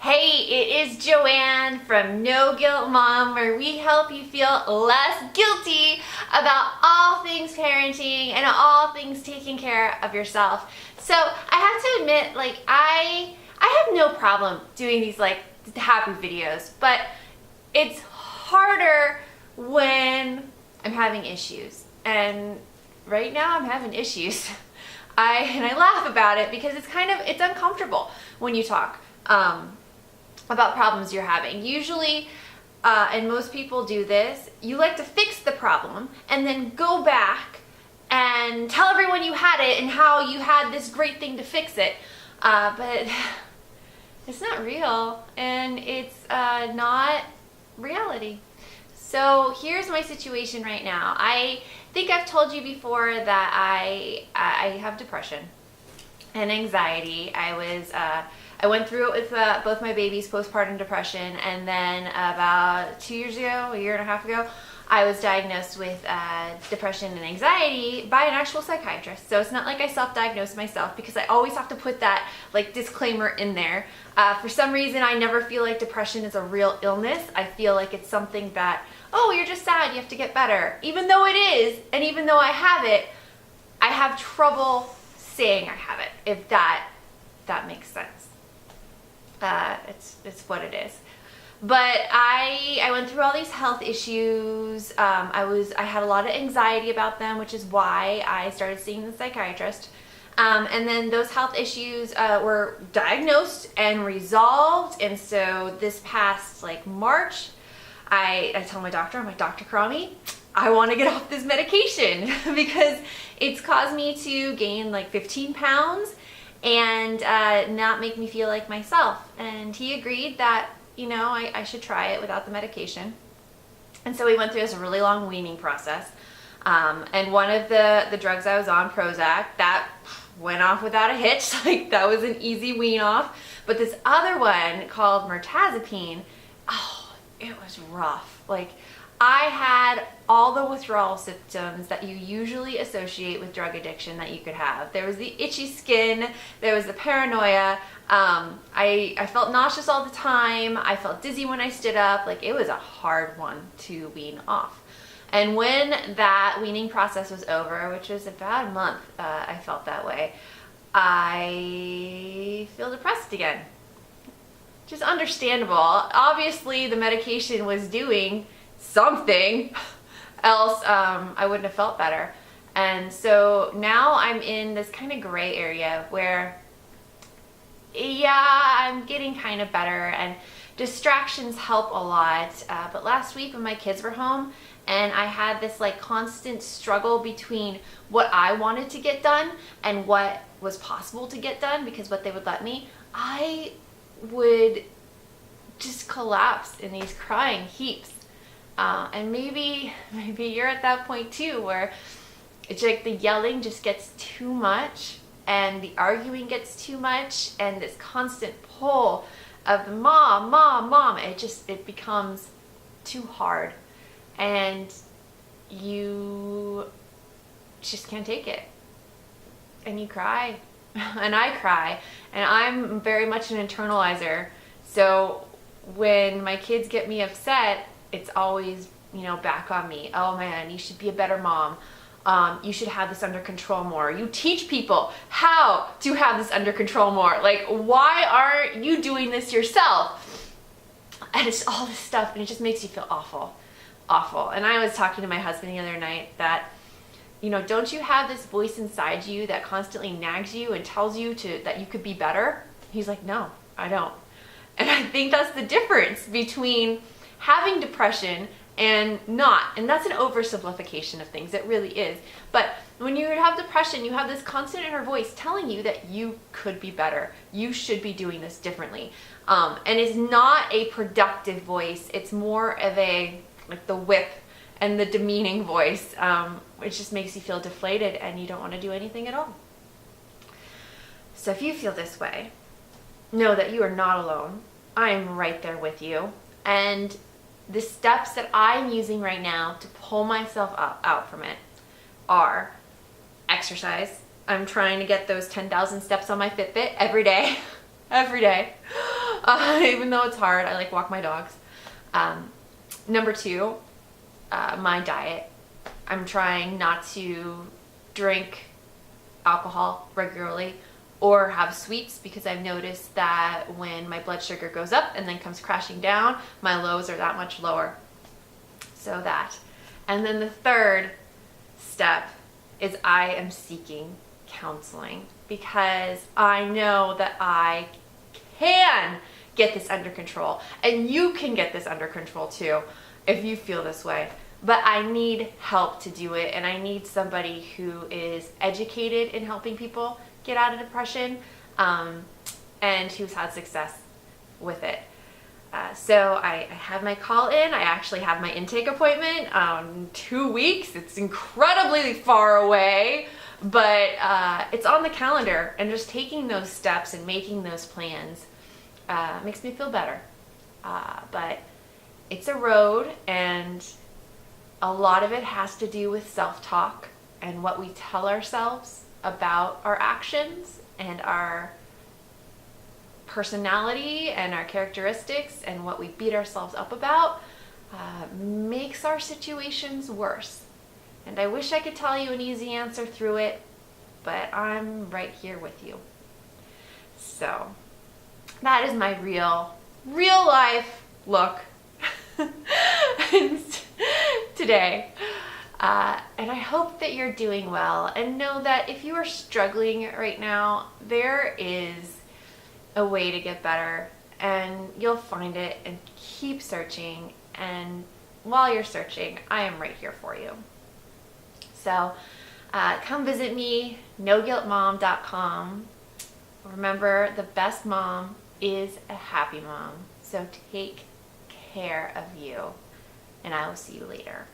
Hey, it is Joanne from No Guilt Mom, where we help you feel less guilty about all things parenting and all things taking care of yourself. So I have to admit, I have no problem doing these happy videos, but it's harder when I'm having issues. And right now I'm having issues. I laugh about it because it's uncomfortable when you talk about problems you're having. Usually, and most people do this, you like to fix the problem and then go back and tell everyone you had it and how you had this great thing to fix it. But it's not real, and it's not reality. So here's my situation right now. I think I've told you before that I have depression and anxiety. I went through it with both my babies, postpartum depression, and then about 2 years ago, a year and a half ago, I was diagnosed with depression and anxiety by an actual psychiatrist. So it's not like I self-diagnosed myself, because I always have to put that disclaimer in there. For some reason, I never feel like depression is a real illness. I feel like it's something that, oh, you're just sad, you have to get better. Even though it is, and even though I have it, I have trouble saying I have it, if that makes sense. It's what it is. But I went through all these health issues. I had a lot of anxiety about them, which is why I started seeing the psychiatrist. And then those health issues were diagnosed and resolved. And so this past March, I told my doctor, I'm like, Dr. Karami, I want to get off this medication because it's caused me to gain 15 pounds and not make me feel like myself. And he agreed that, I should try it without the medication. And so we went through this really long weaning process. And one of the drugs I was on, Prozac, that went off without a hitch. That was an easy wean off. But this other one called mirtazapine, oh, it was rough. I had all the withdrawal symptoms that you usually associate with drug addiction that you could have. There was the itchy skin, there was the paranoia, I felt nauseous all the time, I felt dizzy when I stood up. It was a hard one to wean off. And when that weaning process was over, which was about a month, I felt that way, I feel depressed again. Just understandable. Obviously the medication was doing something, else I wouldn't have felt better. And so now I'm in this kind of gray area where, yeah, I'm getting kind of better and distractions help a lot. But last week when my kids were home and I had this constant struggle between what I wanted to get done and what was possible to get done, because what they would let me, I would just collapse in these crying heaps. And maybe you're at that point too, where it's the yelling just gets too much and the arguing gets too much, and this constant pull of the mom, it becomes too hard and you just can't take it. And you cry and I cry, and I'm very much an internalizer. So when my kids get me upset, it's always, back on me. Oh man, you should be a better mom. You should have this under control more. You teach people how to have this under control more. Why aren't you doing this yourself? And it's all this stuff, and it just makes you feel awful. Awful. And I was talking to my husband the other night that, don't you have this voice inside you that constantly nags you and tells you that you could be better? He's like, no, I don't. And I think that's the difference between having depression and not. And that's an oversimplification of things. It really is. But when you have depression, you have this constant inner voice telling you that you could be better. You should be doing this differently. And it's not a productive voice. It's more of the whip and the demeaning voice, which just makes you feel deflated and you don't want to do anything at all. So if you feel this way, know that you are not alone. I am right there with you. And the steps that I'm using right now to pull myself out from it are exercise. I'm trying to get those 10,000 steps on my Fitbit every day. Every day. even though it's hard. I like walk my dogs. Number 2, my diet. I'm trying not to drink alcohol regularly or have sweets, because I've noticed that when my blood sugar goes up and then comes crashing down, my lows are that much lower. So that. And then the third step is I am seeking counseling, because I know that I can get this under control, and you can get this under control too if you feel this way. But I need help to do it, and I need somebody who is educated in helping people get out of depression, and who's had success with it. So I have my call in. I actually have my intake appointment 2 weeks. It's incredibly far away, but it's on the calendar, and just taking those steps and making those plans makes me feel better. But it's a road, and a lot of it has to do with self-talk and what we tell ourselves about our actions and our personality and our characteristics, and what we beat ourselves up about makes our situations worse. And I wish I could tell you an easy answer through it, but I'm right here with you. So that is my real life look today. And I hope that you're doing well, and know that if you are struggling right now, there is a way to get better, and you'll find it, and keep searching. And while you're searching, I am right here for you. So come visit me, noguiltmom.com. Remember, the best mom is a happy mom. So take care of you, and I will see you later.